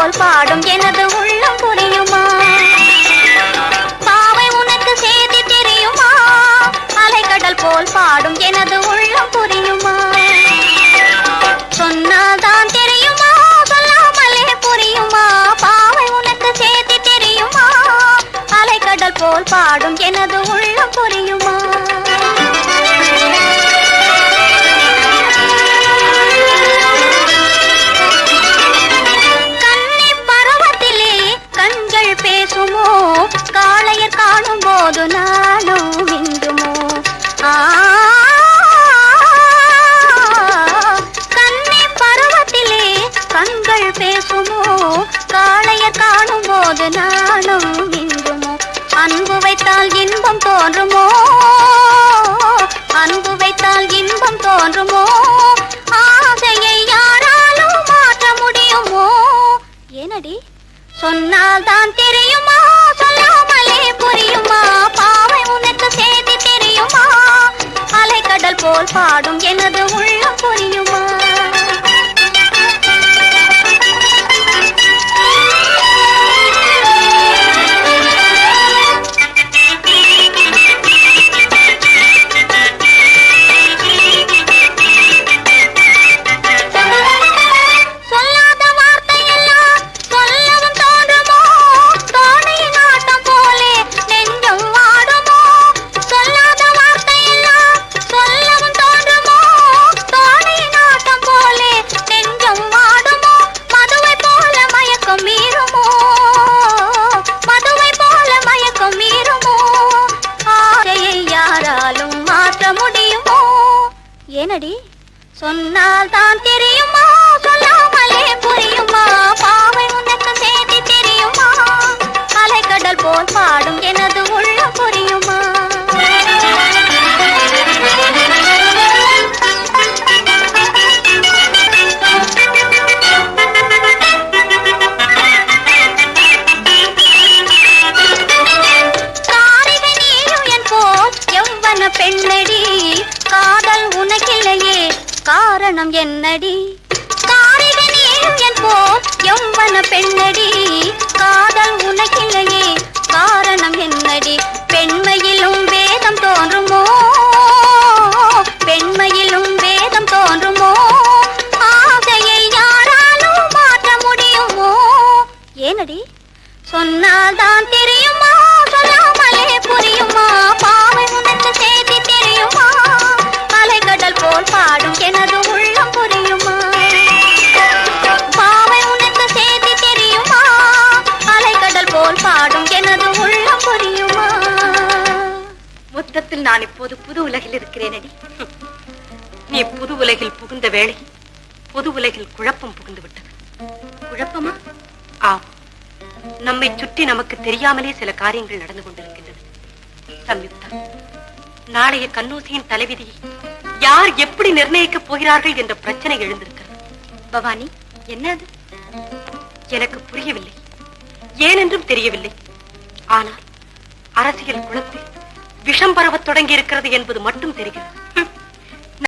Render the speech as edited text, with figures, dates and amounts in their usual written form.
போல் பாடும் எனது உள்ளம் புரியுமா? பாவை உனக்கு செய்தி தெரியுமா? அலைக்கடல் போல் பாடும் எனது உள்ளம் புரியுமா? சொன்னால்தான் தெரியுமா, சொல்லாமலே புரியுமா? பாவை உனக்கு செய்தி தெரியுமா? அலைக்கடல் போல் பாடும் எனது உள்ளம் புரியுமா? கன்னி பருவத்திலே கண்கள் பேசுமோ? காளையர் காணும் போது நானும் மிண்டுமோ? கன்னி பருவத்திலே கண்கள் பேசுமோ? காளையர் காணும் போது நானும் மிண்டுமோ? அன்பு வைத்தால் இன்பம் தோன்றுமோ? அன்பு வைத்தால் இன்பம் தோன்றுமோ? ஆசையை யாராலும் மாற்ற முடியுமோ? ஏனடி? சொன்னால் தான் தெரியுமா, சொல்லாமலே புரியுமா? பாவை உனக்கு செய்தி தெரியுமா? அலைக்கடல் போல் பாடும் எனது உள்ளம் புரியுமா? ஏனடி? சொன்னால் தான் தெரியுமா, சொல்லாமலே புரியுமா? பாவை உனக்கு செய்தி தெரியுமா? அலைக்கடல் போல் பாடும் எனது உள்ளம் புரியுமா? காரிகை நீயும் என் போல் யௌவன பெண்ணடி, காதல் உனக்கில்லையே காரணம் என்னடி? காரிகை நீயும் என் போல் யௌவன பெண்ணடி, காதல் உனக்கில்லையே காரணம் என்னடி? பெண்மையிலும் வேதம் தோன்றுமோ? பெண்மையிலும் வேதம் தோன்றுமோ? ஆசையை யாராலும் மாற்ற முடியுமோ? ஏனடி? சொன்னால் தான் தெரியுமா, சொல்லாமலே புரியுமா? பாவை உனக்கு செய்தி தெரியுமா? அலைக்கடல் போல் பாடும் எனது உள்ளம் புரியுமா? பாவை உனக்கு செய்தி தெரியுமா? அலைக்கடல் போல் பாடும் எனது உள்ளம் புரியுமா? மொத்தத்தில் நான் இப்போது புது உலகில் இருக்கிறேனடி. நீ புது உலகில் புகுந்த வேளை புது உலகில் குழப்பம் புகுந்து விட்டது. குழப்பமா? ஆம், நம்மை சுற்றி நமக்கு தெரியாமலே சில காரியங்கள் நடந்து கொண்டிருக்கின்றது. சம்யுக்தா, நாளைய கண்ணூசியின் தலைவிதியை யார் எப்படி நிர்ணயிக்கப் போகிறார்கள் என்ற பிரச்சனை எழுந்திருக்கிறது. பவானி, என்னது? எனக்கு புரியவில்லை, ஏனென்றும் தெரியவில்லை. ஆனால் அரசியல் குளத்தில் விஷம் பரவத் தொடங்கி இருக்கிறது என்பது மட்டும் தெரிகிறது.